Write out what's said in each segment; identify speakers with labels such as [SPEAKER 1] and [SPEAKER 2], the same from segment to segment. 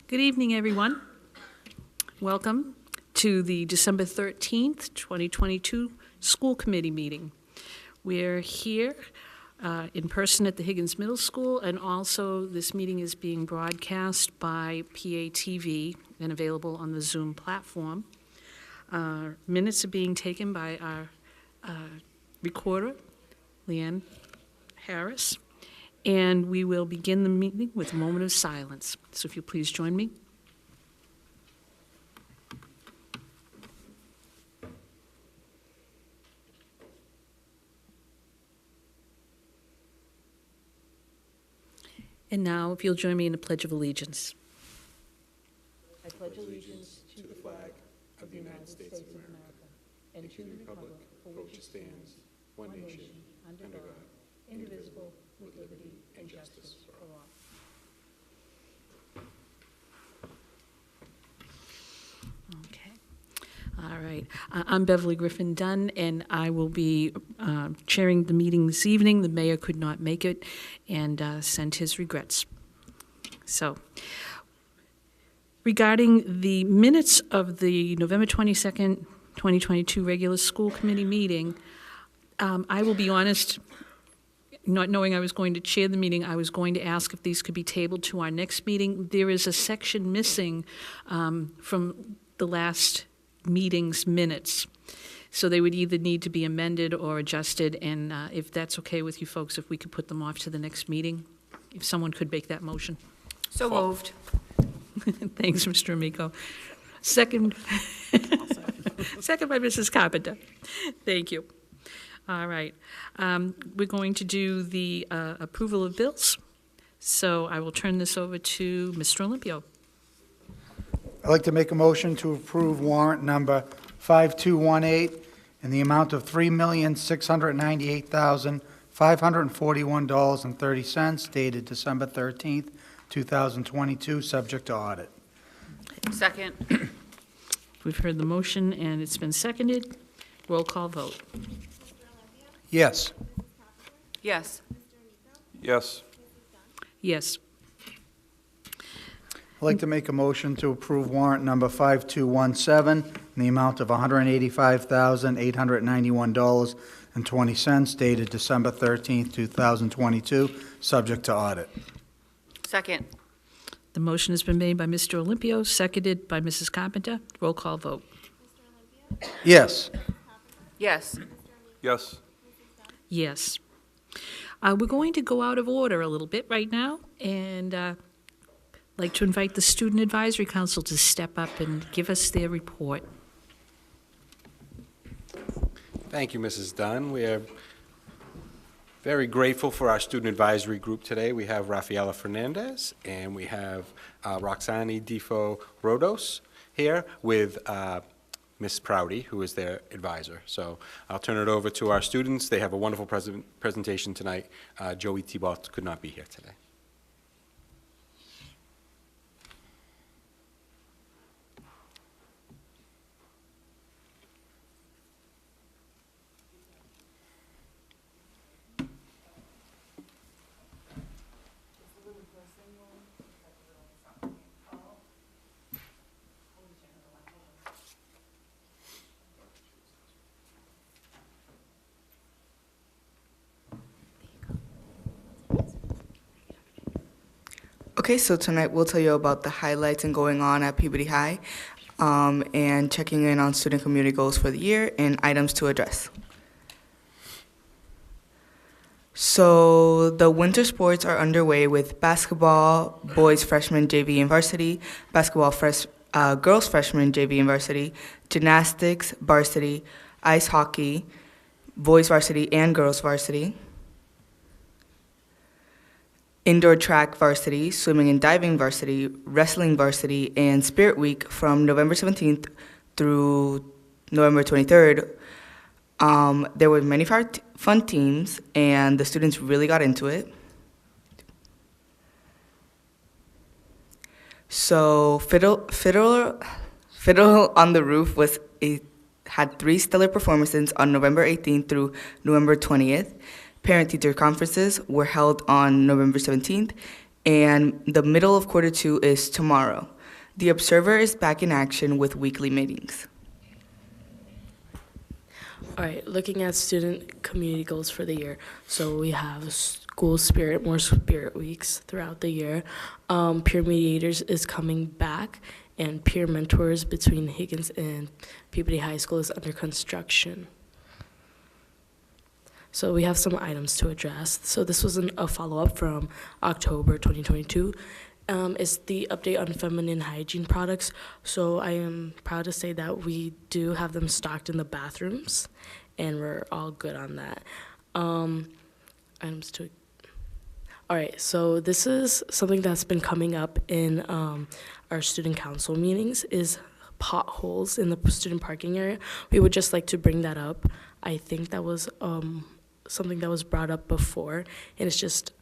[SPEAKER 1] Good evening, everyone. Welcome to the December 13th, 2022 School Committee meeting. We're here in person at the Higgins Middle School, and also this meeting is being broadcast by PATV and available on the Zoom platform. Minutes are being taken by our recorder, Leanne Harris, and we will begin the meeting with a moment of silence. So if you please join me. And now, if you'll join me in the Pledge of Allegiance. I pledge allegiance to the flag of the United States of America and to the republic for which it stands, one nation, under God, indivisible, with liberty and justice for all. Okay. All right. I'm Beverly Griffin Dunn, and I will be chairing the meeting this evening. The mayor could not make it and sent his regrets. So, regarding the minutes of the November 22nd, 2022 regular school committee meeting, I will be honest, not knowing I was going to chair the meeting, I was going to ask if these could be tabled to our next meeting. There is a section missing from the last meeting's minutes. So they would either need to be amended or adjusted, and if that's okay with you folks, if we could put them off to the next meeting, if someone could make that motion.
[SPEAKER 2] So moved.
[SPEAKER 1] Thanks, Mr. Amico. Second, second by Mrs. Carpenter. Thank you. All right. We're going to do the approval of bills. So I will turn this over to Mr. Olympio.
[SPEAKER 3] I'd like to make a motion to approve warrant number 5218 in the amount of $3,698,541.30 dated December 13th, 2022, subject to audit.
[SPEAKER 2] Second.
[SPEAKER 1] We've heard the motion and it's been seconded. Roll call vote.
[SPEAKER 3] Yes.
[SPEAKER 2] Yes.
[SPEAKER 4] Yes.
[SPEAKER 1] Yes.
[SPEAKER 3] I'd like to make a motion to approve warrant number 5217 in the amount of $185,891.20 dated December 13th, 2022, subject to audit.
[SPEAKER 2] Second.
[SPEAKER 1] The motion has been made by Mr. Olympio, seconded by Mrs. Carpenter. Roll call vote.
[SPEAKER 3] Yes.
[SPEAKER 2] Yes.
[SPEAKER 4] Yes.
[SPEAKER 1] Yes. We're going to go out of order a little bit right now, and I'd like to invite the Student Advisory Council to step up and give us their report.
[SPEAKER 4] Thank you, Mrs. Dunn. We are very grateful for our student advisory group today. We have Rafaela Fernandez and we have Roxani Difo Rodos here with Ms. Prouty, who is their advisor. So I'll turn it over to our students. They have a wonderful presentation tonight. Joey Thibault could not be here today.
[SPEAKER 5] Okay, so tonight we'll tell you about the highlights and going on at Peabody High, and checking in on student community goals for the year and items to address. So the winter sports are underway with basketball, boys freshman JV and varsity, basketball girls freshman JV and varsity, gymnastics varsity, ice hockey, boys varsity and girls varsity, indoor track varsity, swimming and diving varsity, wrestling varsity, and Spirit Week from November 17th through November 23rd. There were many fun teams, and the students really got into it. So Fiddle on the Roof had 3 stellar performances on November 18th through November 20th. Parent-teacher conferences were held on November 17th, and the middle of quarter 2 is tomorrow. The Observer is back in action with weekly meetings.
[SPEAKER 6] All right, looking at student community goals for the year. So we have school spirit, more spirit weeks throughout the year. Peer mediators is coming back, and peer mentors between Higgins and Peabody High School is under construction. So we have some items to address. So this was a follow-up from October 2022. It's the update on feminine hygiene products. So I am proud to say that we do have them stocked in the bathrooms, and we're all good on that. Items to. All right, so this is something that's been coming up in our student council meetings is potholes in the student parking area. We would just like to bring that up. I think that was something that was brought up before, and it's just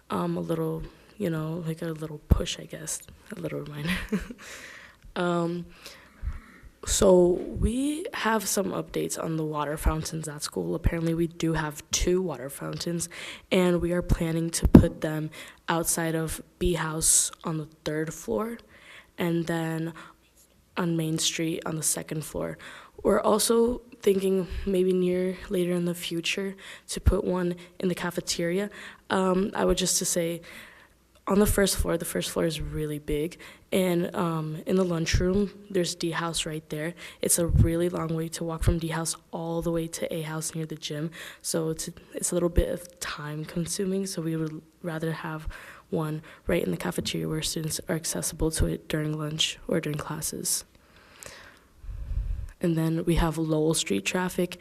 [SPEAKER 6] a little, like a little push, I guess, a little reminder. So we have some updates on the water fountains at school. Apparently we do have 2 water fountains, and we are planning to put them outside of B House on the 3rd floor, and then on Main Street on the 2nd floor. We're also thinking maybe later in the future to put one in the cafeteria. I would just to say, on the first floor is really big, and in the lunchroom, there's D House right there. It's a really long way to walk from D House all the way to A House near the gym, so it's a little bit of time consuming, so we would rather have one right in the cafeteria where students are accessible to it during lunch or during classes. And then we have Lowell Street traffic.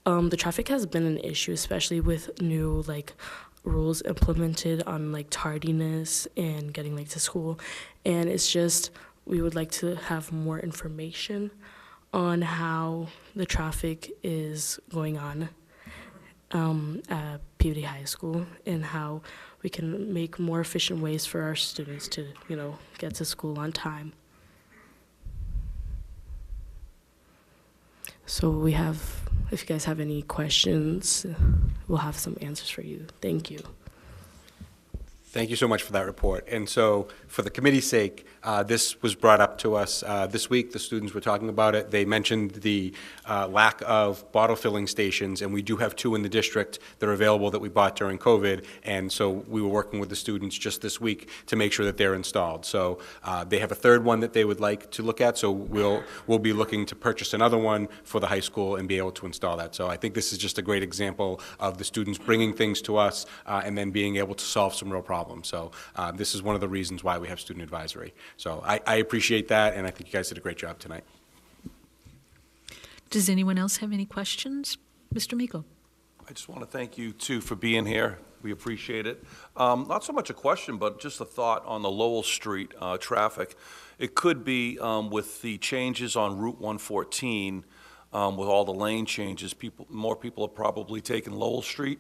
[SPEAKER 6] The traffic has been an issue, especially with new rules implemented on tardiness and getting late to school, and it's just we would like to have more information on how the traffic is going on at Peabody High School and how we can make more efficient ways for our students to get to school on time. So we have, if you guys have any questions, we'll have some answers for you. Thank you.
[SPEAKER 4] Thank you so much for that report. And so, for the committee's sake, this was brought up to us this week. The students were talking about it. They mentioned the lack of bottle filling stations, and we do have 2 in the district that are available that we bought during COVID. And so we were working with the students just this week to make sure that they're installed. So they have a 3rd one that they would like to look at. So we'll be looking to purchase another one for the high school and be able to install that. So I think this is just a great example of the students bringing things to us and then being able to solve some real problems. So this is one of the reasons why we have student advisory. So I appreciate that, and I think you guys did a great job tonight.
[SPEAKER 1] Does anyone else have any questions? Mr. Miko?
[SPEAKER 7] I just want to thank you, too, for being here. We appreciate it. Not so much a question, but just a thought on the Lowell Street traffic. It could be with the changes on Route 114, with all the lane changes, more people are probably taking Lowell Street,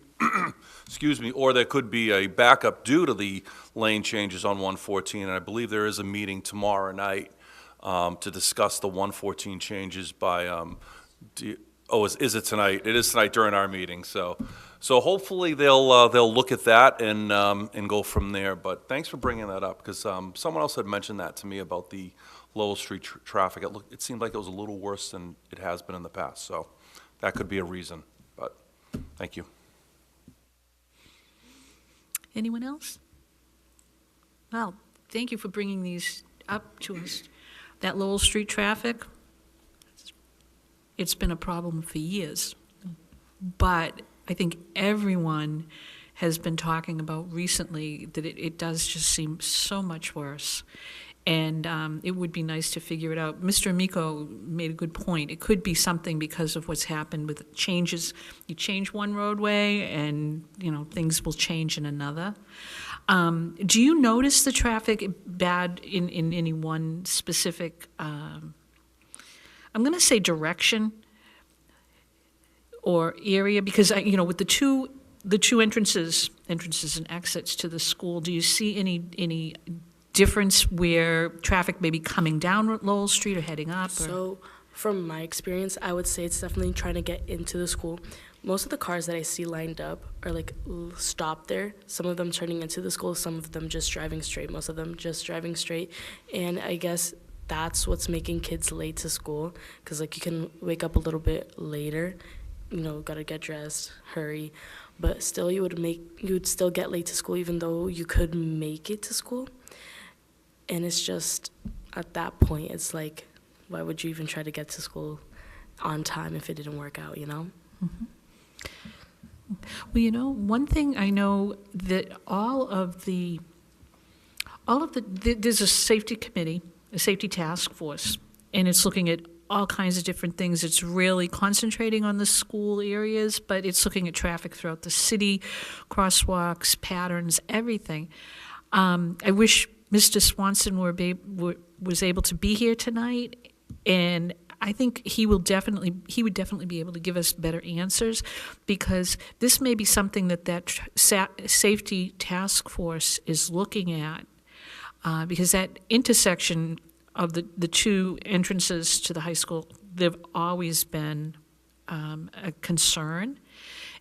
[SPEAKER 7] excuse me, or there could be a backup due to the lane changes on 114, and I believe there is a meeting tomorrow night to discuss the 114 changes by, is it tonight? It is tonight during our meeting, so hopefully they'll look at that and go from there, but thanks for bringing that up, because someone else had mentioned that to me about the Lowell Street traffic. It seemed like it was a little worse than it has been in the past, so that could be a reason, but thank you.
[SPEAKER 1] Anyone else? Well, thank you for bringing these up to us. That Lowell Street traffic, it's been a problem for years, but I think everyone has been talking about recently that it does just seem so much worse. And it would be nice to figure it out. Mr. Amico made a good point. It could be something because of what's happened with changes. You change one roadway and, things will change in another. Do you notice the traffic bad in any one specific, I'm going to say direction or area? Because, with the two entrances and exits to the school, do you see any difference where traffic may be coming down Lowell Street or heading up?
[SPEAKER 6] So from my experience, I would say it's definitely trying to get into the school. Most of the cars that I see lined up are stopped there. Some of them turning into the school, some of them just driving straight, most of them just driving straight. And I guess that's what's making kids late to school, because like you can wake up a little bit later, gotta get dressed, hurry, but still you would still get late to school even though you could make it to school. And it's just, at that point, it's like, why would you even try to get to school on time if it didn't work out,
[SPEAKER 1] Well, one thing I know that there's a safety committee, a safety task force, and it's looking at all kinds of different things. It's really concentrating on the school areas, but it's looking at traffic throughout the city, crosswalks, patterns, everything. I wish Mr. Swanson was able to be here tonight, and I think he would definitely be able to give us better answers, because this may be something that safety task force is looking at, because that intersection of the two entrances to the high school, they've always been a concern.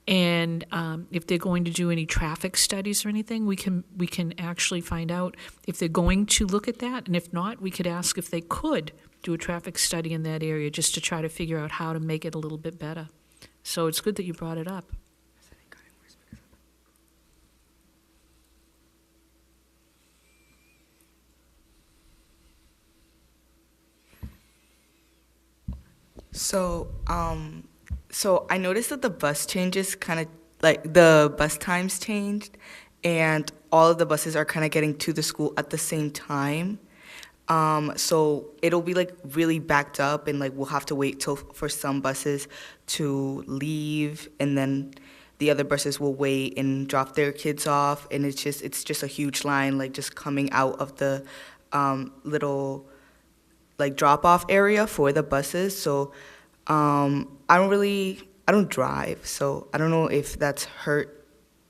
[SPEAKER 1] And if they're going to do any traffic studies or anything, we can actually find out if they're going to look at that, and if not, we could ask if they could do a traffic study in that area just to try to figure out how to make it a little bit better. So it's good that you brought it up.
[SPEAKER 5] So I noticed that the bus changes kind of, like, the bus times changed, and all of the buses are kind of getting to the school at the same time. So it'll be like really backed up, and like we'll have to wait for some buses to leave, and then the other buses will wait and drop their kids off, and it's just a huge line, like just coming out of the little like drop off area for the buses. So I don't drive, so I don't know if that's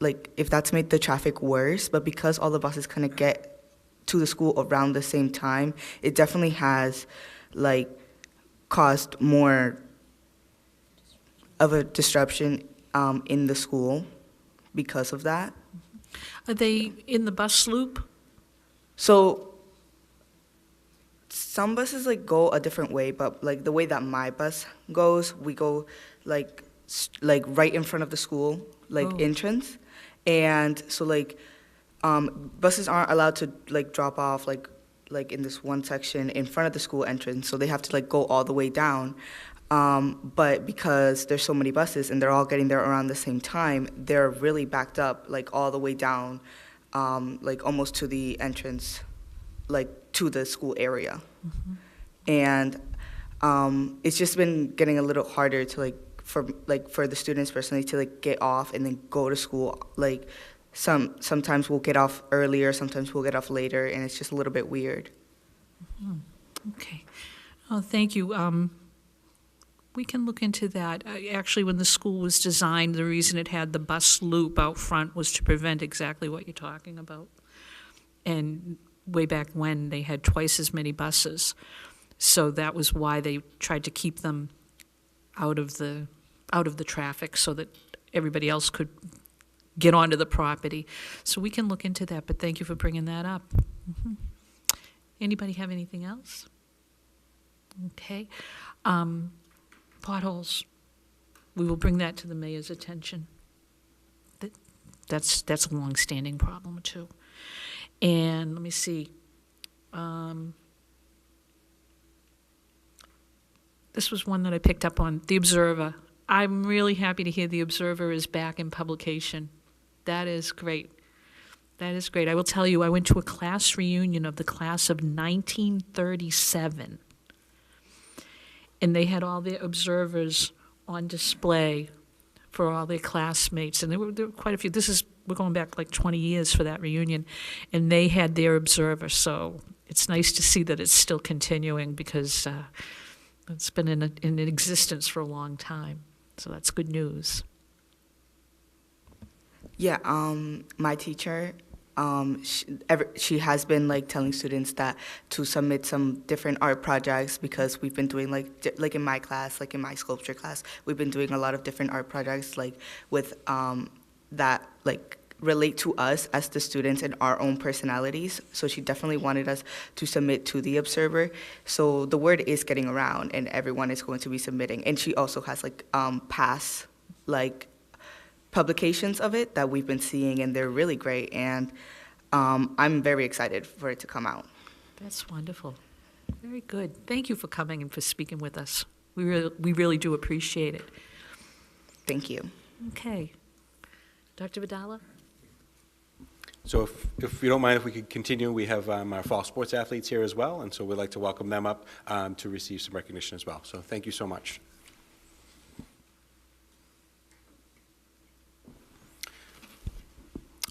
[SPEAKER 5] if that's made the traffic worse, but because all the buses kind of get to the school around the same time, it definitely has like caused more of a disruption in the school because of that.
[SPEAKER 1] Are they in the bus loop?
[SPEAKER 5] So some buses like go a different way, but like the way that my bus goes, we go like right in front of the school entrance, and so buses aren't allowed to like drop off like in this one section in front of the school entrance, so they have to like go all the way down. But because there's so many buses and they're all getting there around the same time, they're really backed up like all the way down, like almost to the entrance, like to the school area. Mm-hmm. And it's just been getting a little harder to for the students personally to like get off and then go to school. Like sometimes we'll get off earlier, sometimes we'll get off later, and it's just a little bit weird.
[SPEAKER 1] Mm-hmm. Okay. Oh, thank you. We can look into that. Actually, when the school was designed, the reason it had the bus loop out front was to prevent exactly what you're talking about. And way back when, they had twice as many buses. So that was why they tried to keep them out of the traffic so that everybody else could get onto the property. So we can look into that, but thank you for bringing that up. Mm-hmm. Anybody have anything else? Okay. Potholes. We will bring that to the mayor's attention. That's a long-standing problem too. And let me see. This was one that I picked up on, The Observer. I'm really happy to hear The Observer is back in publication. That is great. That is great. I will tell you, I went to a class reunion of the class of 1937. And they had all their observers on display for all their classmates. And there were quite a few. We're going back like 20 years for that reunion. And they had their observer. So it's nice to see that it's still continuing because it's been in existence for a long time. So that's good news.
[SPEAKER 5] Yeah, my teacher, she has been like telling students that to submit some different art projects because we've been doing like in my class, like in my sculpture class, we've been doing a lot of different art projects like with that like relate to us as the students and our own personalities. So she definitely wanted us to submit to the Observer. So the word is getting around, and everyone is going to be submitting. And she also has past publications of it that we've been seeing, and they're really great. And I'm very excited for it to come out.
[SPEAKER 1] That's wonderful. Very good. Thank you for coming and for speaking with us. We really do appreciate it.
[SPEAKER 5] Thank you.
[SPEAKER 1] Okay. Dr. Vidala?
[SPEAKER 4] So if you don't mind, if we could continue, we have our fall sports athletes here as well, and so we'd like to welcome them up to receive some recognition as well. So thank you so much.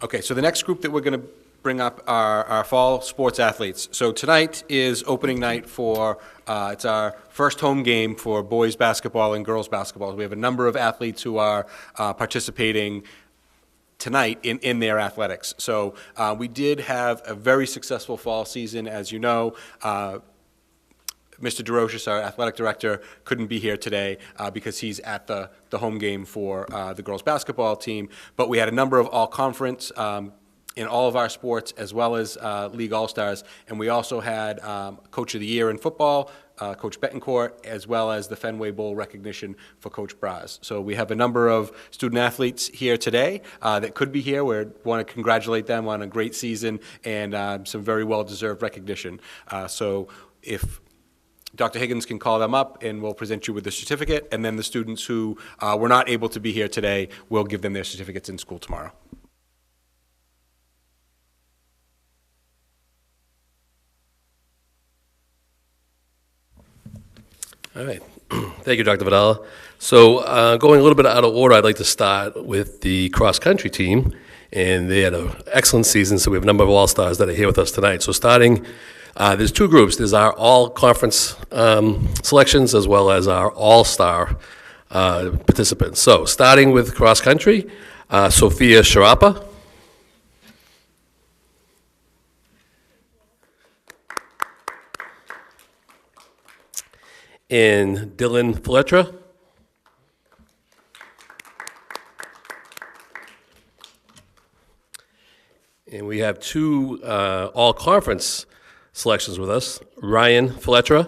[SPEAKER 4] Okay, so the next group that we're going to bring up are our fall sports athletes. So tonight is opening night for, it's our first home game for boys basketball and girls basketball. We have a number of athletes who are participating tonight in their athletics. So we did have a very successful fall season, as you know. Mr. DeRoches, our athletic director, couldn't be here today because he's at the home game for the girls basketball team. But we had a number of all-conference in all of our sports, as well as League All-Stars. And we also had Coach of the Year in football, Coach Betancourt, as well as the Fenway Bowl recognition for Coach Braz. So we have a number of student athletes here today that could be here. We want to congratulate them on a great season and some very well-deserved recognition. So if Dr. Higgins can call them up, and we'll present you with the certificate, and then the students who were not able to be here today, we'll give them their certificates in school tomorrow.
[SPEAKER 8] All right. Thank you, Dr. Vidala. So going a little bit out of order, I'd like to start with the cross-country team, and they had an excellent season, so we have a number of all-stars that are here with us tonight. So starting, there's two groups. There's our all-conference selections as well as our all-star participants. So starting with cross-country, Sophia Sharapa. And Dylan Fletcher. And we have two all-conference selections with us, Ryan Fletcher.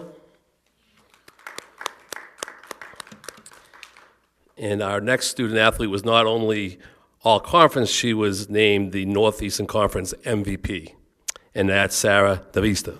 [SPEAKER 8] And our next student athlete was not only all-conference, she was named the Northeastern Conference MVP, and that's Sarah Davista.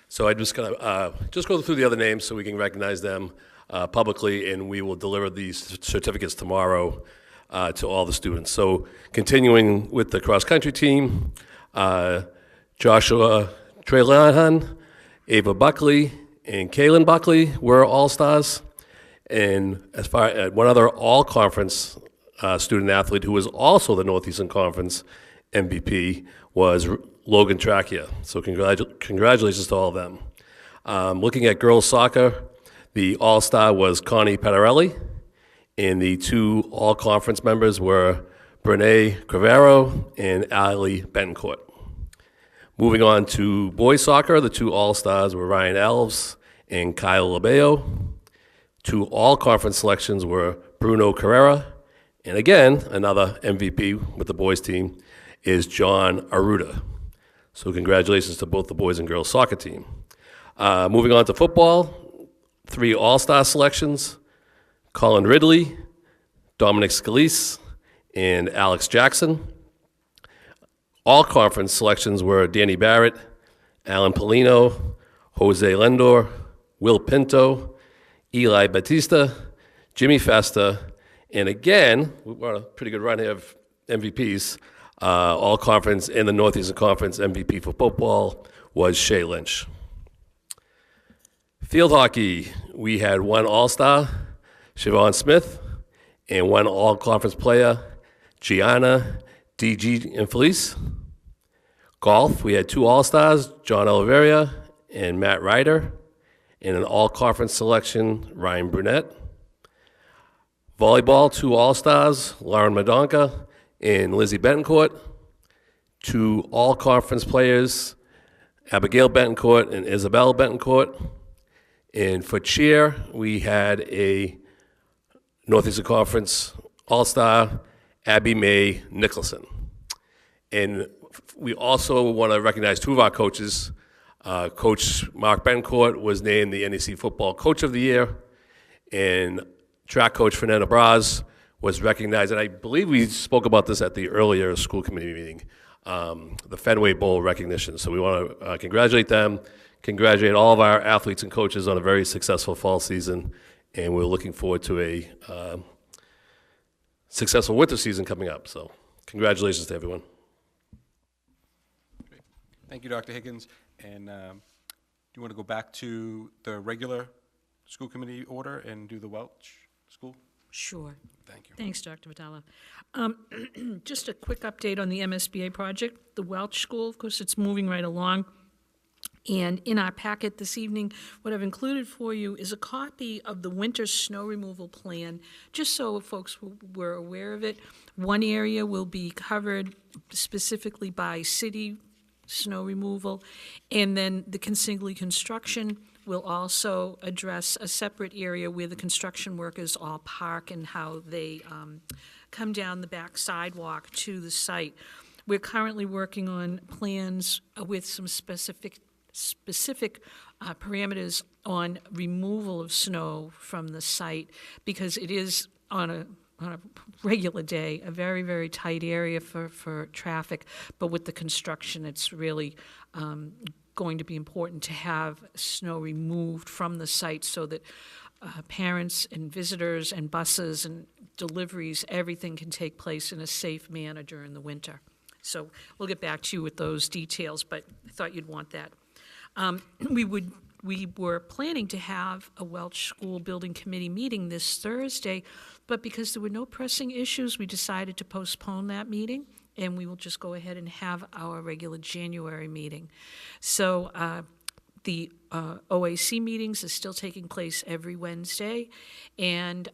[SPEAKER 8] So I'm just going to just go through the other names so we can recognize them publicly, and we will deliver these certificates tomorrow to all the students. So continuing with the cross-country team, Joshua Trelahan, Ava Buckley, and Kaylin Buckley were all-stars. And as far as one other all-conference student athlete who was also the Northeastern Conference MVP was Logan Trachia. So congratulations to all of them. Looking at girls soccer, the all-star was Connie Patarelli, and the two all-conference members were Brene Crivero and Ali Betancourt. Moving on to boys soccer, the two all-stars were Ryan Elves and Kyle Labeo. Two all-conference selections were Bruno Carrera, and again, another MVP with the boys team is John Aruda. So congratulations to both the boys and girls soccer team. Moving on to football, three all-star selections, Colin Ridley, Dominic Scalise, and Alex Jackson. All conference selections were Danny Barrett, Alan Polino, Jose Lendor, Will Pinto, Eli Batista, Jimmy Festa, and again, we're on a pretty good run here of MVPs. All conference and the Northeastern Conference MVP for football was Shay Lynch. Field hockey, we had one all-star, Siobhan Smith, and one all-conference player, Gianna, DG, and Felice. Golf, we had two all-stars, John Oliveria and Matt Ryder, and an all-conference selection, Ryan Brunette. Volleyball, two all-stars, Lauren Madonka and Lizzie Betancourt. Two all-conference players, Abigail Betancourt and Isabel Betancourt. And for chair, we had a Northeastern Conference All-Star, Abby Mae Nicholson. And we also want to recognize two of our coaches. Coach Mark Betancourt was named the NEC Football Coach of the Year, and track coach Fernanda Braz was recognized, and I believe we spoke about this at the earlier school committee meeting, the Fenway Bowl recognition. So we want to congratulate them, congratulate all of our athletes and coaches on a very successful fall season, and we're looking forward to a successful winter season coming up. So congratulations to everyone.
[SPEAKER 4] Great. Thank you, Dr. Higgins. And do you want to go back to the regular school committee order and do the Welch School?
[SPEAKER 1] Sure.
[SPEAKER 4] Thank you.
[SPEAKER 1] Thanks, Dr. Vitale. Just a quick update on the MSBA project. The Welch School, of course, it's moving right along. And in our packet this evening, what I've included for you is a copy of the winter snow removal plan, just so folks were aware of it. One area will be covered specifically by city snow removal, and then the consignee construction will also address a separate area where the construction workers all park and how they come down the back sidewalk to the site. We're currently working on plans with some specific parameters on removal of snow from the site, because it is on a regular day, a very, very tight area for traffic, but with the construction, it's really going to be important to have snow removed from the site so that parents and visitors and buses and deliveries, everything can take place in a safe manner during the winter. So we'll get back to you with those details, but I thought you'd want that. We were planning to have a Welch School Building Committee meeting this Thursday, but because there were no pressing issues, we decided to postpone that meeting, and we will just go ahead and have our regular January meeting. So the OAC meetings are still taking place every Wednesday, and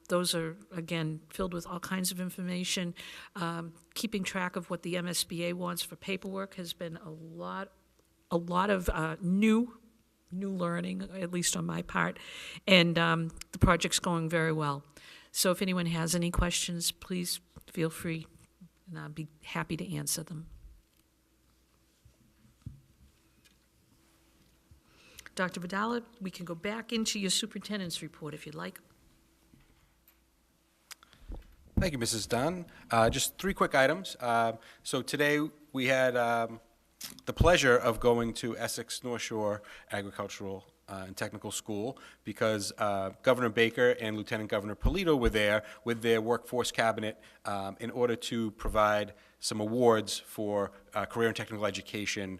[SPEAKER 1] those are, again, filled with all kinds of information. Keeping track of what the MSBA wants for paperwork has been a lot of new learning, at least on my part, and the project's going very well. So if anyone has any questions, please feel free, and I'll be happy to answer them. Dr. Vidala, we can go back into your superintendent's report if you'd like.
[SPEAKER 4] Thank you, Mrs. Dunn. Just three quick items. So today we had the pleasure of going to Essex North Shore Agricultural and Technical School because Governor Baker and Lieutenant Governor Polito were there with their workforce cabinet in order to provide some awards for career and technical education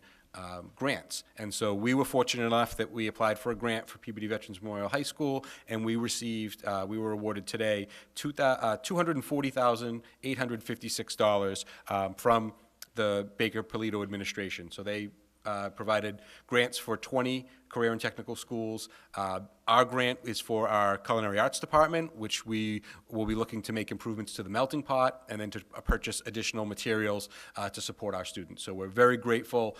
[SPEAKER 4] grants. And so we were fortunate enough that we applied for a grant for Peabody Veterans Memorial High School, and we received, we were awarded today $240,856 from the Baker-Polito administration. So they provided grants for 20 career and technical schools. Our grant is for our culinary arts department, which we will be looking to make improvements to the melting pot and then to purchase additional materials to support our students. So we're very grateful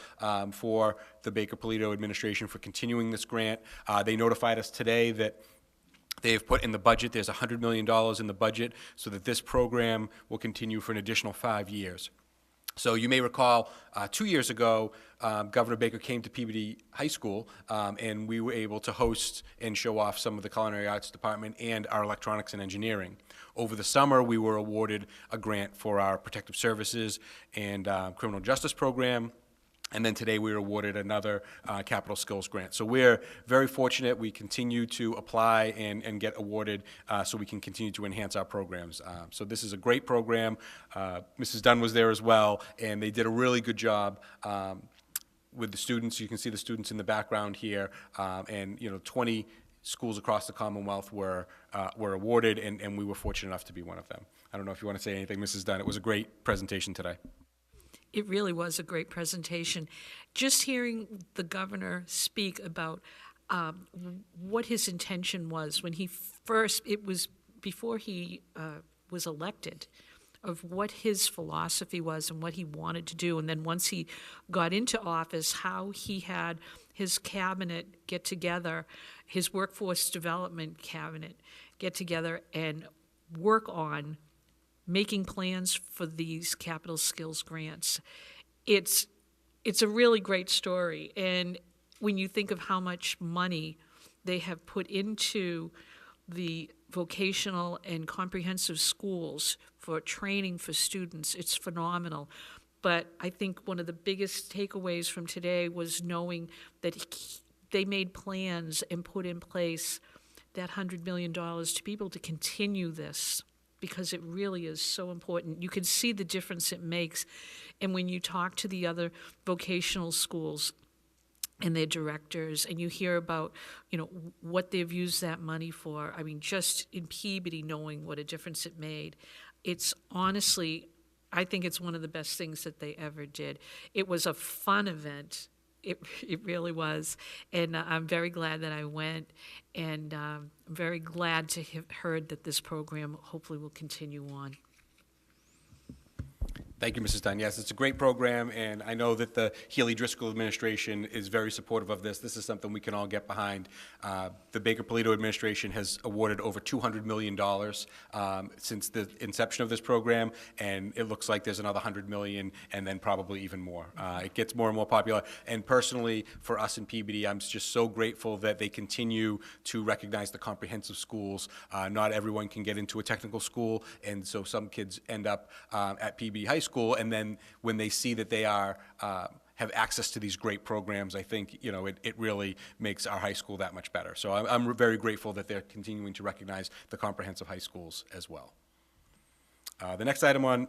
[SPEAKER 4] for the Baker-Polito administration for continuing this grant. They notified us today that they've put in the budget, there's $100 million in the budget, so that this program will continue for an additional 5 years. So you may recall 2 years ago, Governor Baker came to Peabody High School, and we were able to host and show off some of the culinary arts department and our electronics and engineering. Over the summer, we were awarded a grant for our protective services and criminal justice program. And then today we were awarded another capital skills grant. So we're very fortunate. We continue to apply and get awarded so we can continue to enhance our programs. So this is a great program. Mrs. Dunn was there as well, and they did a really good job with the students. You can see the students in the background here, and 20 schools across the Commonwealth were awarded, and we were fortunate enough to be one of them. I don't know if you want to say anything, Mrs. Dunn. It was a great presentation today.
[SPEAKER 1] It really was a great presentation. Just hearing the governor speak about what his intention was when he first, it was before he was elected, of what his philosophy was and what he wanted to do. And then once he got into office, how he had his cabinet get together, his workforce development cabinet get together and work on making plans for these capital skills grants. It's a really great story. And when you think of how much money they have put into the vocational and comprehensive schools for training for students, it's phenomenal. But I think one of the biggest takeaways from today was knowing that they made plans and put in place that $100 million to be able to continue this, because it really is so important. You can see the difference it makes. And when you talk to the other vocational schools and their directors, and you hear about, what they've used that money for, I mean, just in Peabody, knowing what a difference it made, it's honestly, I think it's one of the best things that they ever did. It was a fun event. It really was. And I'm very glad that I went, and I'm very glad to have heard that this program hopefully will continue on.
[SPEAKER 4] Thank you, Mrs. Dunn. Yes, it's a great program, and I know that the Healy-Driscoll administration is very supportive of this. This is something we can all get behind. The Baker-Polito administration has awarded over $200 million since the inception of this program, and it looks like there's another $100 million, and then probably even more. It gets more and more popular, and personally, for us in Peabody, I'm just so grateful that they continue to recognize the comprehensive schools. Not everyone can get into a technical school, and so some kids end up at Peabody High School, and then when they see that they are have access to these great programs, I think it really makes our high school that much better. So I'm very grateful that they're continuing to recognize the comprehensive high schools as well. The next item on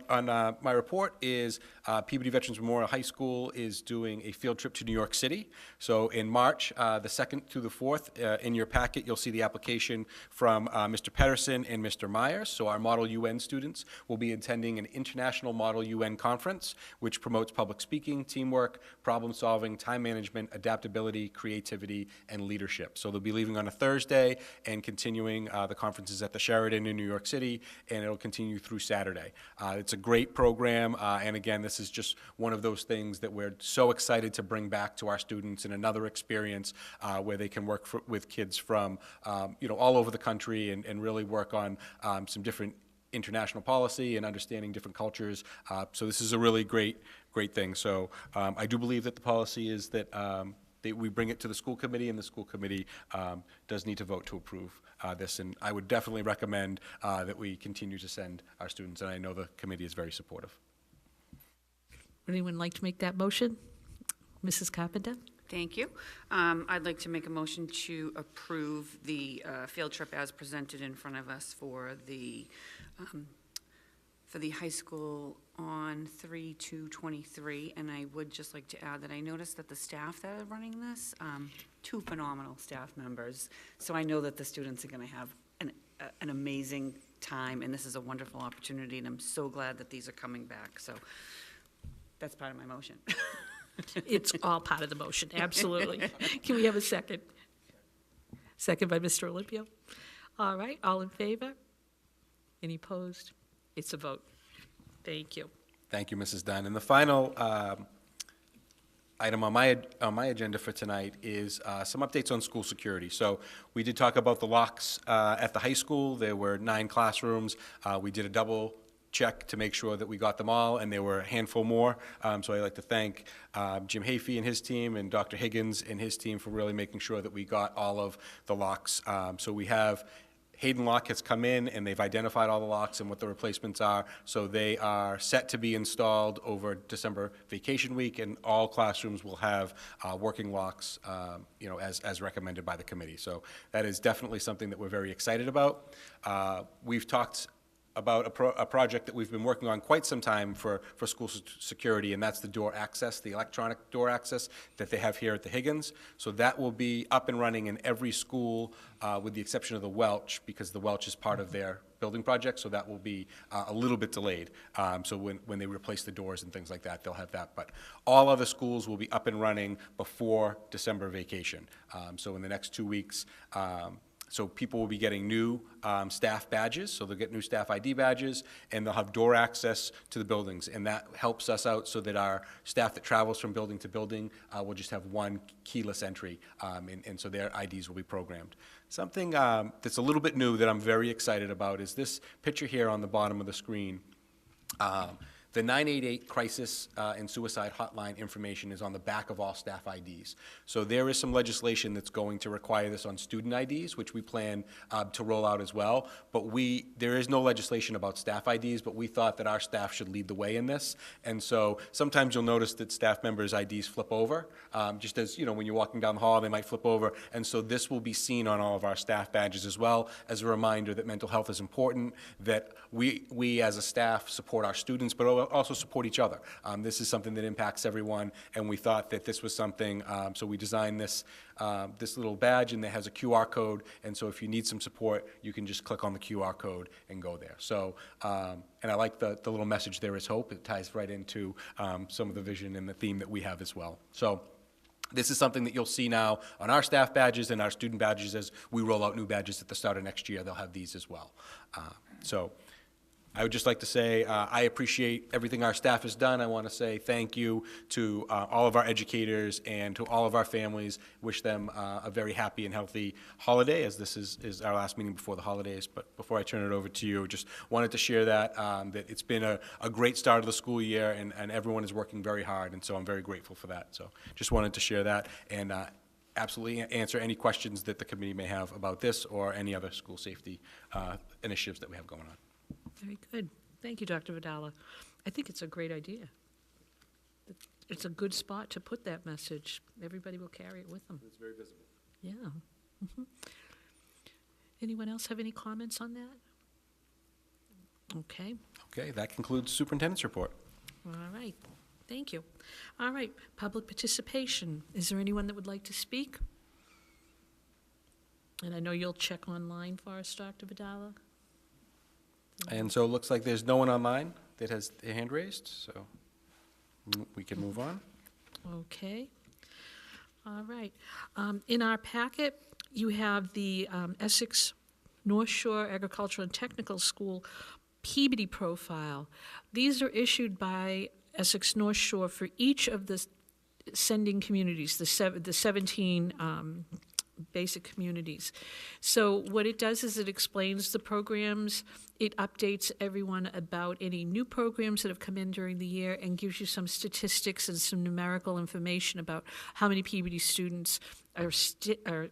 [SPEAKER 4] my report is Peabody Veterans Memorial High School is doing a field trip to New York City. So in March, the 2nd through the 4th, in your packet, you'll see the application from Mr. Pedersen and Mr. Myers. So our Model UN students will be attending an International Model UN conference, which promotes public speaking, teamwork, problem solving, time management, adaptability, creativity, and leadership. So they'll be leaving on a Thursday and continuing the conferences at the Sheraton in New York City, and it'll continue through Saturday. It's a great program, and again, this is just one of those things that we're so excited to bring back to our students, and another experience where they can work with kids from all over the country and really work on some different international policy and understanding different cultures. So this is a really great thing. So I do believe that the policy is that we bring it to the school committee, and the school committee does need to vote to approve this. And I would definitely recommend that we continue to send our students, and I know the committee is very supportive.
[SPEAKER 1] Would anyone like to make that motion? Mrs. Carpenter?
[SPEAKER 2] Thank you. I'd like to make a motion to approve the field trip as presented in front of us for the high school on 3/2/23, and I would just like to add that I noticed that the staff that are running this, two phenomenal staff members, so I know that the students are going to have an amazing time, and this is a wonderful opportunity, and I'm so glad that these are coming back, so that's part of my motion.
[SPEAKER 1] It's all part of the motion, absolutely. Can we have a second? Second by Mr. Olympio. All right, all in favor? Any opposed? It's a vote. Thank you.
[SPEAKER 4] Thank you, Mrs. Dunn. And the final item on my agenda for tonight is some updates on school security. So we did talk about the locks at the high school. There were 9 classrooms. We did a double check to make sure that we got them all, and there were a handful more. So I'd like to thank Jim Hafey and his team, and Dr. Higgins and his team for really making sure that we got all of the locks. So we have Hayden Lock has come in, and they've identified all the locks and what the replacements are. So they are set to be installed over December vacation week, and all classrooms will have working locks, as recommended by the committee. So that is definitely something that we're very excited about. We've talked about a project that we've been working on quite some time for school security, and that's the door access, the electronic door access that they have here at the Higgins. So that will be up and running in every school with the exception of the Welch, because the Welch is part of their building project, so that will be a little bit delayed. So when they replace the doors and things like that, they'll have that. But all other schools will be up and running before December vacation. So in the next 2 weeks, So people will be getting new staff badges, so they'll get new staff ID badges, and they'll have door access to the buildings. And that helps us out so that our staff that travels from building to building will just have one keyless entry, and so their IDs will be programmed. Something that's a little bit new that I'm very excited about is this picture here on the bottom of the screen. The 988 crisis and suicide hotline information is on the back of all staff IDs. So there is some legislation that's going to require this on student IDs, which we plan to roll out as well. But there is no legislation about staff IDs, but we thought that our staff should lead the way in this. And so sometimes you'll notice that staff members' IDs flip over, just as, you know, when you're walking down the hall, they might flip over. And so this will be seen on all of our staff badges as well, as a reminder that mental health is important, that we as a staff support our students, but also support each other. This is something that impacts everyone, and we thought that this was something, so we designed this little badge, and it has a QR code, and so if you need some support, you can just click on the QR code and go there. So, and I like the little message, there is hope. It ties right into some of the vision and the theme that we have as well. So this is something that you'll see now on our staff badges and our student badges as we roll out new badges at the start of next year. They'll have these as well. So I would just like to say I appreciate everything our staff has done. I want to say thank you to all of our educators and to all of our families. Wish them a very happy and healthy holiday, as this is our last meeting before the holidays. But before I turn it over to you, just wanted to share that it's been a great start of the school year, and everyone is working very hard, and so I'm very grateful for that. So just wanted to share that, and absolutely answer any questions that the committee may have about this or any other school safety initiatives that we have going on.
[SPEAKER 1] Very good. Thank you, Dr. Vidala. I think it's a great idea. It's a good spot to put that message. Everybody will carry it with them.
[SPEAKER 4] It's very visible.
[SPEAKER 1] Yeah. Mm-hmm. Anyone else have any comments on that? Okay.
[SPEAKER 4] Okay, that concludes superintendent's report.
[SPEAKER 1] All right. Thank you. All right. Public participation. Is there anyone that would like to speak? And I know you'll check online for us, Dr. Vidala.
[SPEAKER 4] And so it looks like there's no one online that has their hand raised, so we can move on.
[SPEAKER 1] Okay. All right. In our packet, you have the Essex North Shore Agricultural and Technical School Peabody profile. These are issued by Essex North Shore for each of the sending communities, the 17 basic communities. So what it does is it explains the programs, it updates everyone about any new programs that have come in during the year, and gives you some statistics and some numerical information about how many Peabody students are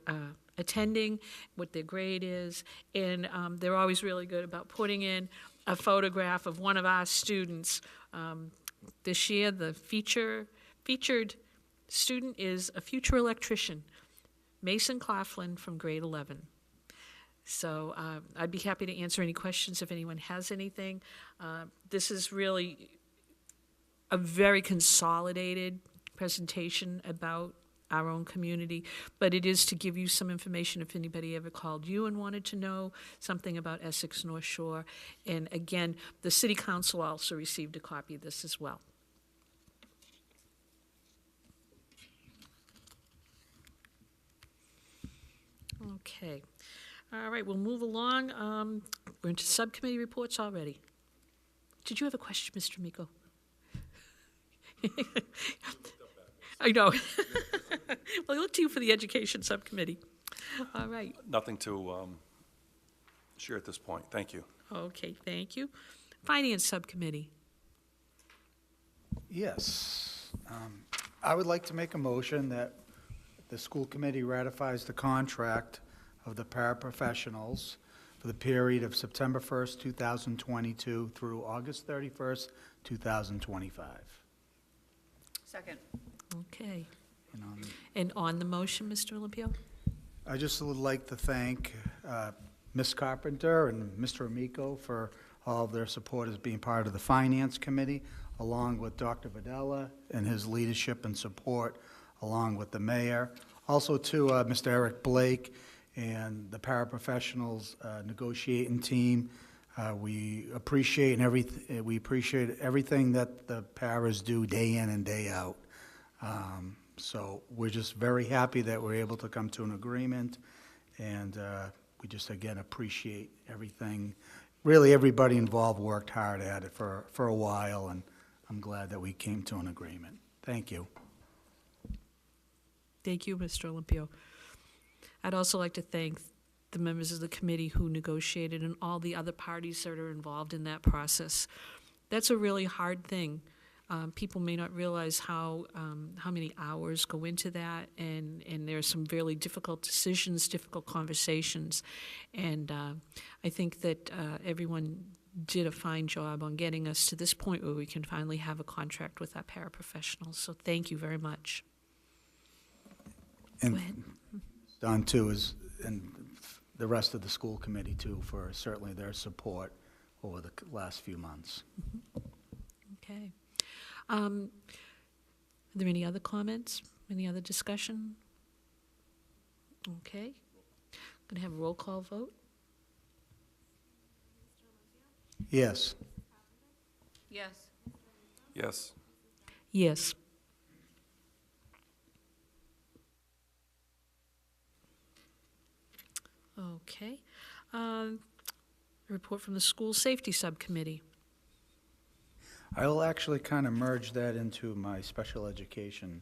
[SPEAKER 1] attending, what their grade is, and they're always really good about putting in a photograph of one of our students. This year, the featured student is a future electrician, Mason Claflin from grade 11. So I'd be happy to answer any questions if anyone has anything. This is really a very consolidated presentation about our own community, but it is to give you some information if anybody ever called you and wanted to know something about Essex North Shore. And again, the City Council also received a copy of this as well. Okay. All right, we'll move along. We're into subcommittee reports already. Did you have a question, Mr. Miko? I know. Well, I look to you for the education subcommittee. All right.
[SPEAKER 7] Nothing to share at this point. Thank you.
[SPEAKER 1] Okay, thank you. Finance subcommittee.
[SPEAKER 3] Yes. I would like to make a motion that the school committee ratifies the contract of the paraprofessionals for the period of September 1st, 2022 through August 31st, 2025.
[SPEAKER 2] Second.
[SPEAKER 1] Okay.
[SPEAKER 3] And
[SPEAKER 1] And on the motion, Mr. Olympio?
[SPEAKER 3] I just would like to thank Ms. Carpenter and Mr. Amico for all of their support as being part of the Finance Committee, along with Dr. Vidala and his leadership and support, along with the mayor. Also to Mr. Eric Blake and the paraprofessionals negotiating team. We appreciate everything that the paras do day in and day out. So we're just very happy that we're able to come to an agreement, and we just, again, appreciate everything. Really, everybody involved worked hard at it for a while, and I'm glad that we came to an agreement. Thank you.
[SPEAKER 1] Thank you, Mr. Olympio. I'd also like to thank the members of the committee who negotiated and all the other parties that are involved in that process. That's a really hard thing. People may not realize how many hours go into that, and there are some really difficult decisions, difficult conversations, and I think that everyone did a fine job on getting us to this point where we can finally have a contract with our paraprofessionals. So thank you very much.
[SPEAKER 3] And
[SPEAKER 1] Go ahead.
[SPEAKER 3] Don, too, and the rest of the school committee, too, for certainly their support over the last few months.
[SPEAKER 1] Okay. Are there any other comments? Any other discussion? Okay. Going to have a roll call vote.
[SPEAKER 3] Yes.
[SPEAKER 2] Yes.
[SPEAKER 7] Yes.
[SPEAKER 1] Yes. Okay. Report from the School Safety Subcommittee.
[SPEAKER 3] I will actually kind of merge that into my special education.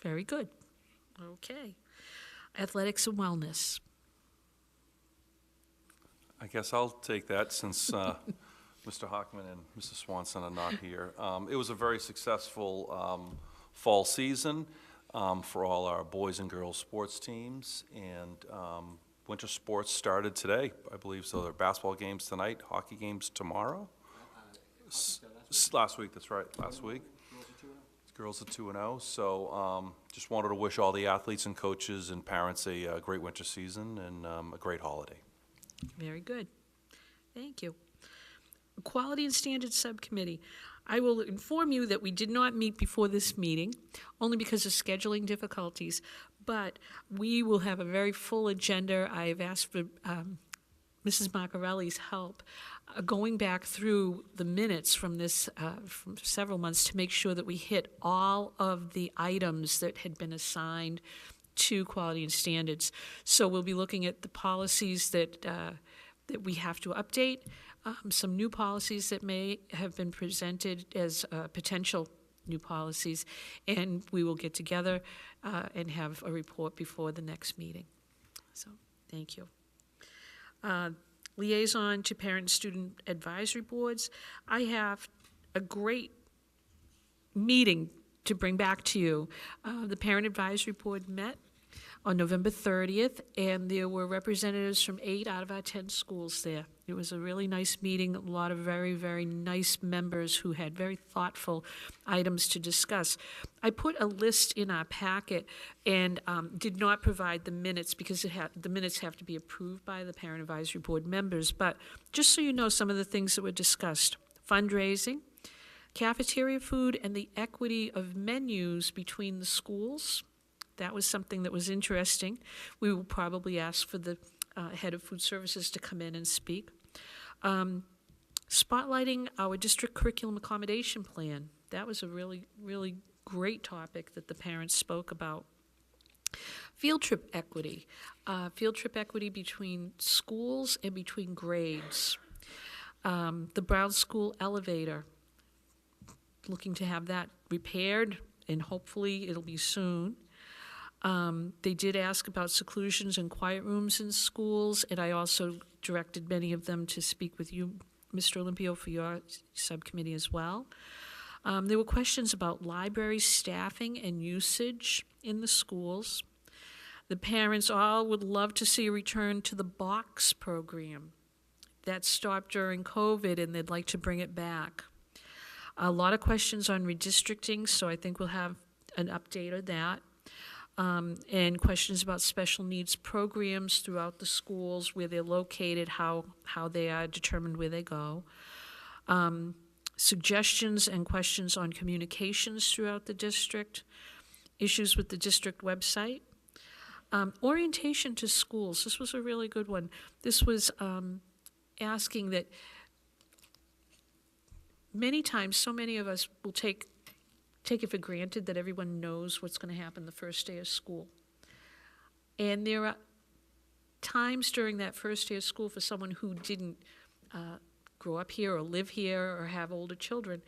[SPEAKER 1] Very good. Okay. Athletics and Wellness.
[SPEAKER 7] I guess I'll take that since Mr. Hockman and Mrs. Swanson are not here. It was a very successful fall season for all our boys and girls sports teams, and winter sports started today, I believe. So there are basketball games tonight, hockey games tomorrow. Last week, that's right, last week. Girls are 2-0. So just wanted to wish all the athletes and coaches and parents a great winter season and a great holiday.
[SPEAKER 1] Very good. Thank you. Quality and Standards Subcommittee. I will inform you that we did not meet before this meeting, only because of scheduling difficulties, but we will have a very full agenda. I've asked for Mrs. Maccarelli's help going back through the minutes from this, from several months, to make sure that we hit all of the items that had been assigned to Quality and Standards. So we'll be looking at the policies that we have to update, some new policies that may have been presented as potential new policies, and we will get together and have a report before the next meeting. So, thank you. Liaison to Parent and Student Advisory Boards. I have a great meeting to bring back to you. The Parent Advisory Board met on November 30th, and there were representatives from 8 out of our 10 schools there. It was a really nice meeting, a lot of very, very nice members who had very thoughtful items to discuss. I put a list in our packet and did not provide the minutes because the minutes have to be approved by the Parent Advisory Board members, but just so you know some of the things that were discussed: fundraising, cafeteria food, and the equity of menus between the schools. That was something that was interesting. We will probably ask for the head of food services to come in and speak. Spotlighting our district curriculum accommodation plan. That was a really, really great topic that the parents spoke about. Field trip equity. Field trip equity between schools and between grades. The Brown School elevator. Looking to have that repaired, and hopefully it'll be soon. They did ask about seclusions and quiet rooms in schools, and I also directed many of them to speak with you, Mr. Olympio, for your subcommittee as well. There were questions about library staffing and usage in the schools. The parents all would love to see a return to the box program. That stopped during COVID, and they'd like to bring it back. A lot of questions on redistricting, so I think we'll have an update on that. And questions about special needs programs throughout the schools, where they're located, how they are determined where they go. Suggestions and questions on communications throughout the district, issues with the district website. Orientation to schools, this was a really good one. This was asking that many times, so many of us will take it for granted that everyone knows what's going to happen the first day of school. And there are times during that first day of school for someone who didn't grow up here or live here or have older children,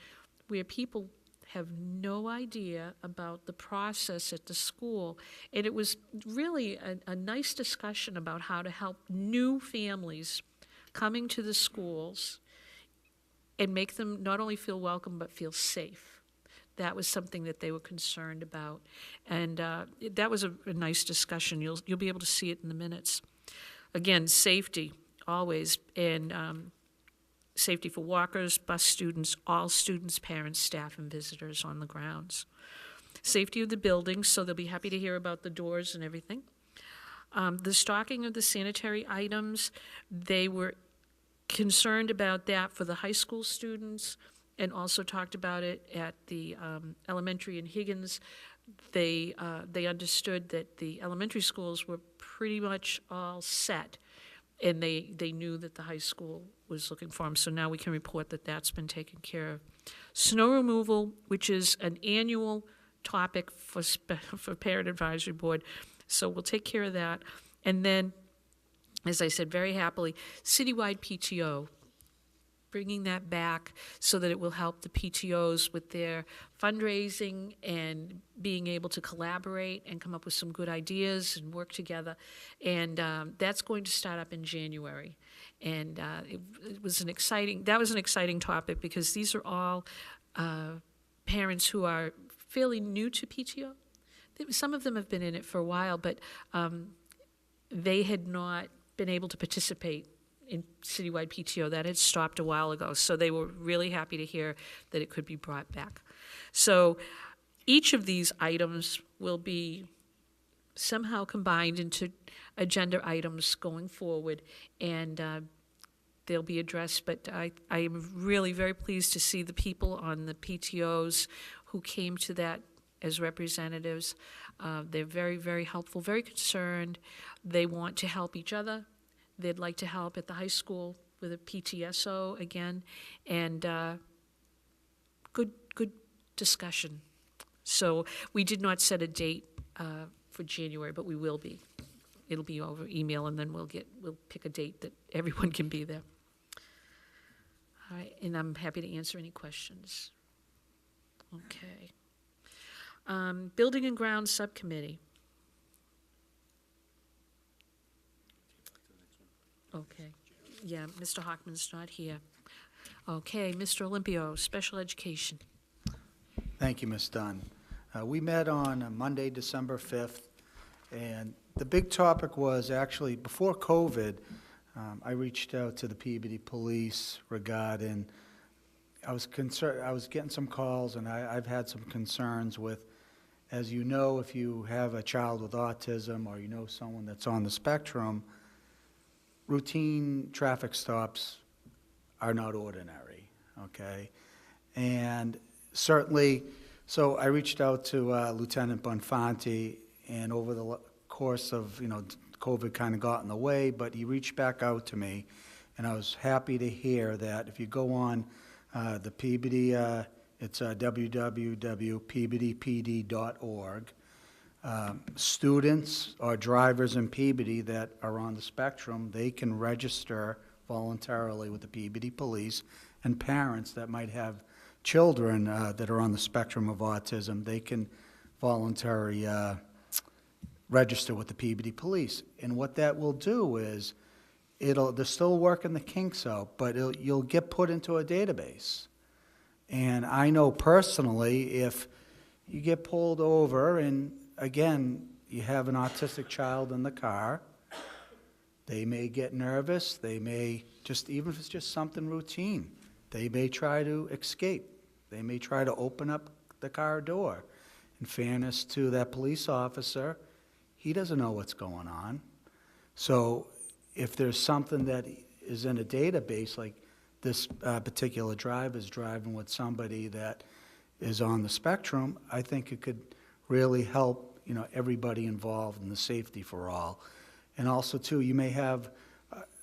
[SPEAKER 1] where people have no idea about the process at the school. And it was really a nice discussion about how to help new families coming to the schools and make them not only feel welcome but feel safe. That was something that they were concerned about. And that was a nice discussion. You'll be able to see it in the minutes. Again, safety, always, and safety for walkers, bus students, all students, parents, staff, and visitors on the grounds. Safety of the buildings, so they'll be happy to hear about the doors and everything. The stocking of the sanitary items, they were concerned about that for the high school students and also talked about it at the elementary in Higgins. They understood that the elementary schools were pretty much all set, and they knew that the high school was looking for them. So now we can report that that's been taken care of. Snow removal, which is an annual topic for Parent Advisory Board, so we'll take care of that. And then, as I said, very happily, citywide PTO, bringing that back so that it will help the PTOs with their fundraising and being able to collaborate and come up with some good ideas and work together. And that's going to start up in January. And it was an exciting topic because these are all parents who are fairly new to PTO. Some of them have been in it for a while, but they had not been able to participate in citywide PTO. That had stopped a while ago, so they were really happy to hear that it could be brought back. So each of these items will be somehow combined into agenda items going forward, and they'll be addressed. But I am really very pleased to see the people on the PTOs who came to that as representatives. They're very, very helpful, very concerned. They want to help each other. They'd like to help at the high school with a PTSO again, and good discussion. So we did not set a date for January, but we will be. It'll be over email, and then we'll pick a date that everyone can be there. All right, and I'm happy to answer any questions. Okay. Building and Grounds Subcommittee. Okay, yeah, Mr. Hockman's not here. Okay, Mr. Olympio, Special Education.
[SPEAKER 3] Thank you, Ms. Dunn. We met on Monday, December 5th, and the big topic was actually, before COVID, I reached out to the Peabody Police regarding, I was getting some calls, and I've had some concerns with, as you know, if you have a child with autism or you know someone that's on the spectrum, routine traffic stops are not ordinary, okay? And certainly, so I reached out to Lieutenant Bonfanti, and over the course of, COVID kind of got in the way, but he reached back out to me, and I was happy to hear that if you go on the Peabody, it's www.peabodypd.org, students or drivers in Peabody that are on the spectrum, they can register voluntarily with the Peabody Police, and parents that might have children that are on the spectrum of autism, they can voluntarily register with the Peabody Police. And what that will do is, they're still working the kinks out, but you'll get put into a database. And I know personally, if you get pulled over and again, you have an autistic child in the car, they may get nervous, they may even if it's just something routine, they may try to escape. They may try to open up the car door. In fairness to that police officer, he doesn't know what's going on. So if there's something that is in a database, like this particular driver is driving with somebody that is on the spectrum, I think it could really help everybody involved in the safety for all. And also, too, you may have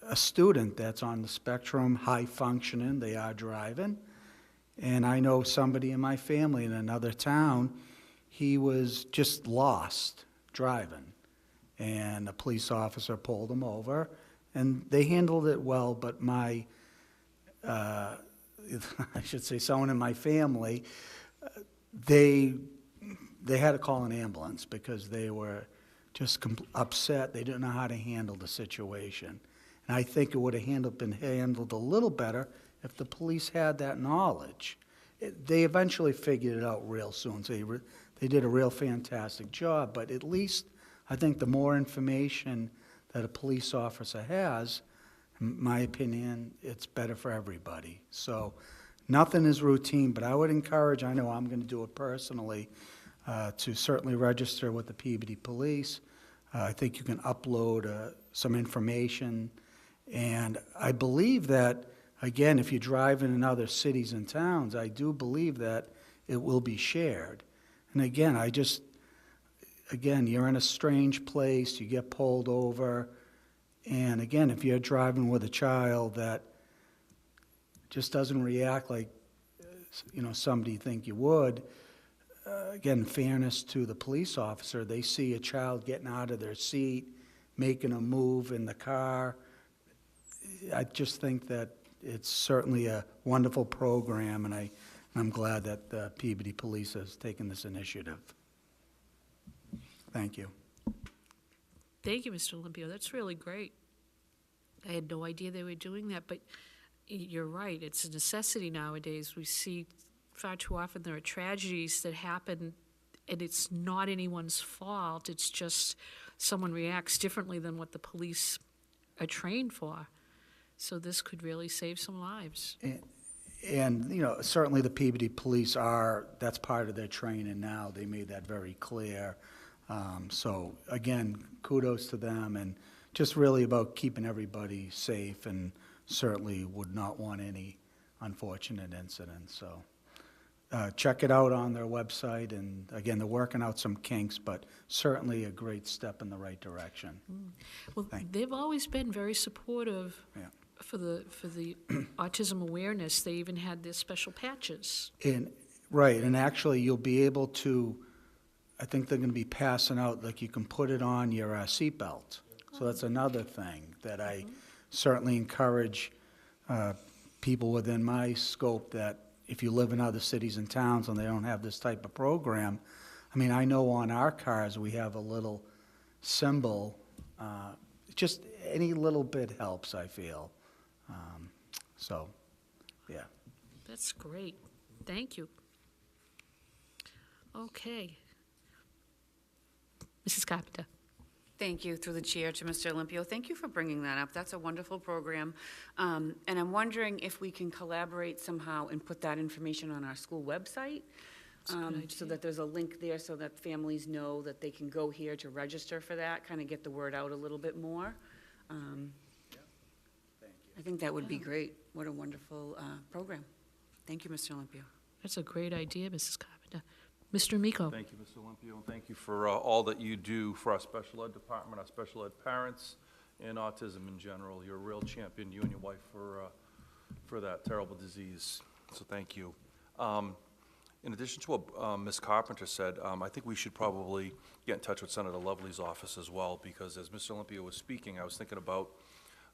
[SPEAKER 3] a student that's on the spectrum, high functioning, they are driving. And I know somebody in my family in another town, he was just lost driving. and a police officer pulled them over, and they handled it well, but I should say someone in my family, they had to call an ambulance because they were just upset. They didn't know how to handle the situation. And I think it would have been handled a little better if the police had that knowledge. They eventually figured it out real soon, so they did a real fantastic job, but at least I think the more information that a police officer has, in my opinion, it's better for everybody. So nothing is routine, but I would encourage, I know I'm going to do it personally, to certainly register with the Peabody Police. I think you can upload some information, and I believe that, again, if you're driving in other cities and towns, I do believe that it will be shared. And again, you're in a strange place, you get pulled over, and again, if you're driving with a child that just doesn't react like, somebody think you would, again, fairness to the police officer, they see a child getting out of their seat, making a move in the car. I just think that it's certainly a wonderful program, and I'm glad that the Peabody Police has taken this initiative. Thank you.
[SPEAKER 1] Thank you, Mr. Olympio. That's really great. I had no idea they were doing that, but you're right. It's a necessity nowadays. We see far too often there are tragedies that happen, and it's not anyone's fault. It's just someone reacts differently than what the police are trained for. So this could really save some lives.
[SPEAKER 3] And certainly the Peabody Police that's part of their training now. They made that very clear. So again, kudos to them, and just really about keeping everybody safe, and certainly would not want any unfortunate incidents. So check it out on their website, and again, they're working out some kinks, but certainly a great step in the right direction.
[SPEAKER 1] Well, they've always been very supportive.
[SPEAKER 3] Yeah.
[SPEAKER 1] For the autism awareness. They even had their special patches.
[SPEAKER 3] Right, and actually you'll be able to, I think they're going to be passing out, like you can put it on your seatbelt. So that's another thing that I certainly encourage people within my scope, that if you live in other cities and towns and they don't have this type of program, I mean, I know on our cars we have a little symbol. Just any little bit helps, I feel. So, yeah.
[SPEAKER 1] That's great. Thank you. Okay. Mrs. Carpenter.
[SPEAKER 2] Thank you, through the chair, to Mr. Olympio. Thank you for bringing that up. That's a wonderful program. And I'm wondering if we can collaborate somehow and put that information on our school website, so that there's a link there so that families know that they can go here to register for that, kind of get the word out a little bit more. I think that would be great. What a wonderful program. Thank you, Mr. Olympio.
[SPEAKER 1] That's a great idea, Mrs. Carpenter. Mr. Miko.
[SPEAKER 7] Thank you, Mr. Olympio, and thank you for all that you do for our special ed department, our special ed parents, and autism in general. You're a real champion, you and your wife, for that terrible disease. So thank you. In addition to what Ms. Carpenter said, I think we should probably get in touch with Senator Lovely's office as well, because as Mr. Olympio was speaking, I was thinking about,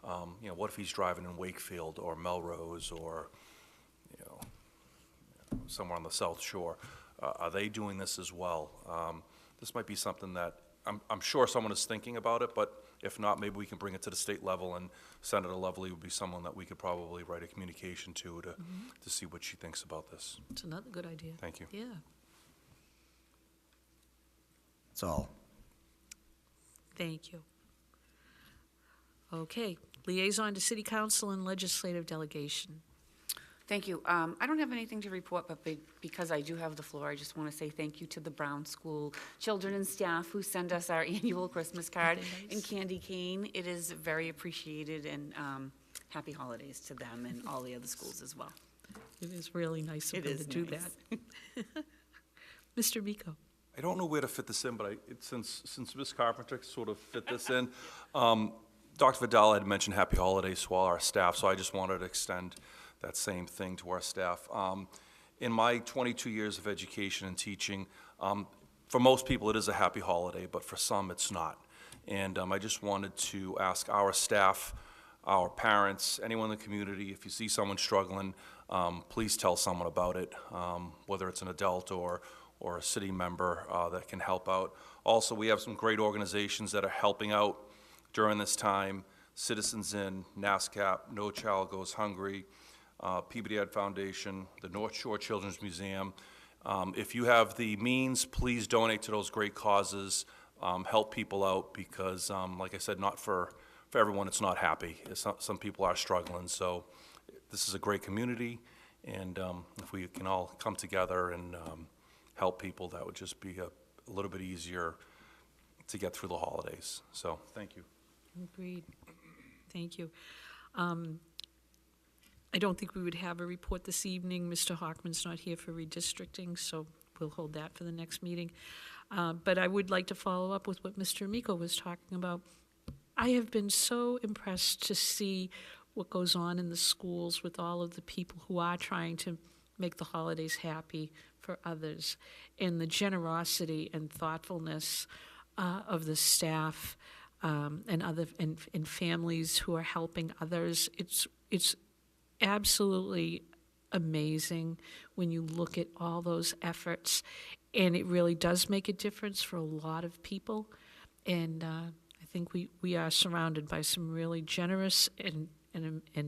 [SPEAKER 7] what if he's driving in Wakefield or Melrose or, somewhere on the South Shore? Are they doing this as well? This might be something that, I'm sure someone is thinking about it, but if not, maybe we can bring it to the state level, and Senator Lovely would be someone that we could probably write a communication to see what she thinks about this.
[SPEAKER 1] It's another good idea.
[SPEAKER 7] Thank you.
[SPEAKER 1] Yeah.
[SPEAKER 3] That's all.
[SPEAKER 1] Thank you. Okay. Liaison to City Council and Legislative Delegation.
[SPEAKER 2] Thank you. I don't have anything to report, but because I do have the floor, I just want to say thank you to the Brown School children and staff who send us our annual Christmas card and candy cane. It is very appreciated, and happy holidays to them and all the other schools as well.
[SPEAKER 1] It is really nice of them to do that. Mr. Miko.
[SPEAKER 7] I don't know where to fit this in, but since Ms. Carpenter sort of fit this in, Dr. Vidal had mentioned happy holidays to all our staff, so I just wanted to extend that same thing to our staff. In my 22 years of education and teaching, for most people it is a happy holiday, but for some it's not. And I just wanted to ask our staff, our parents, anyone in the community, if you see someone struggling, please tell someone about it, whether it's an adult or a city member that can help out. Also, we have some great organizations that are helping out during this time. Citizens In, NASCAP, No Child Goes Hungry, Peabody Ed Foundation, the North Shore Children's Museum. If you have the means, please donate to those great causes. Help people out because, like I said, not for everyone, it's not happy. Some people are struggling, so this is a great community, and if we can all come together and help people, that would just be a little bit easier to get through the holidays. So, thank you.
[SPEAKER 1] Agreed. Thank you. I don't think we would have a report this evening. Mr. Hockman's not here for redistricting, so we'll hold that for the next meeting. But I would like to follow up with what Mr. Amico was talking about. I have been so impressed to see what goes on in the schools with all of the people who are trying to make the holidays happy for others, and the generosity and thoughtfulness of the staff and families who are helping others. It's absolutely amazing when you look at all those efforts, and it really does make a difference for a lot of people. And I think we are surrounded by some really generous and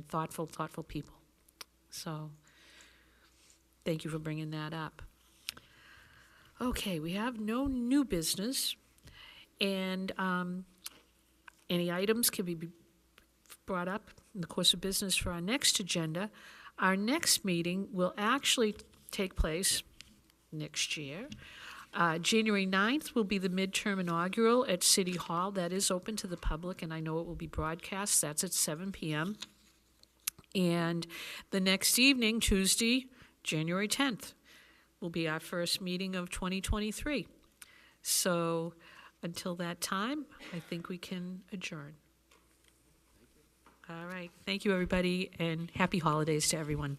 [SPEAKER 1] thoughtful people. So thank you for bringing that up. Okay, we have no new business, and any items can be brought up in the course of business for our next agenda. Our next meeting will actually take place next year. January 9th will be the midterm inaugural at City Hall. That is open to the public, and I know it will be broadcast. That's at 7 p.m. And the next evening, Tuesday, January 10th, will be our first meeting of 2023. So until that time, I think we can adjourn. All right. Thank you, everybody, and happy holidays to everyone.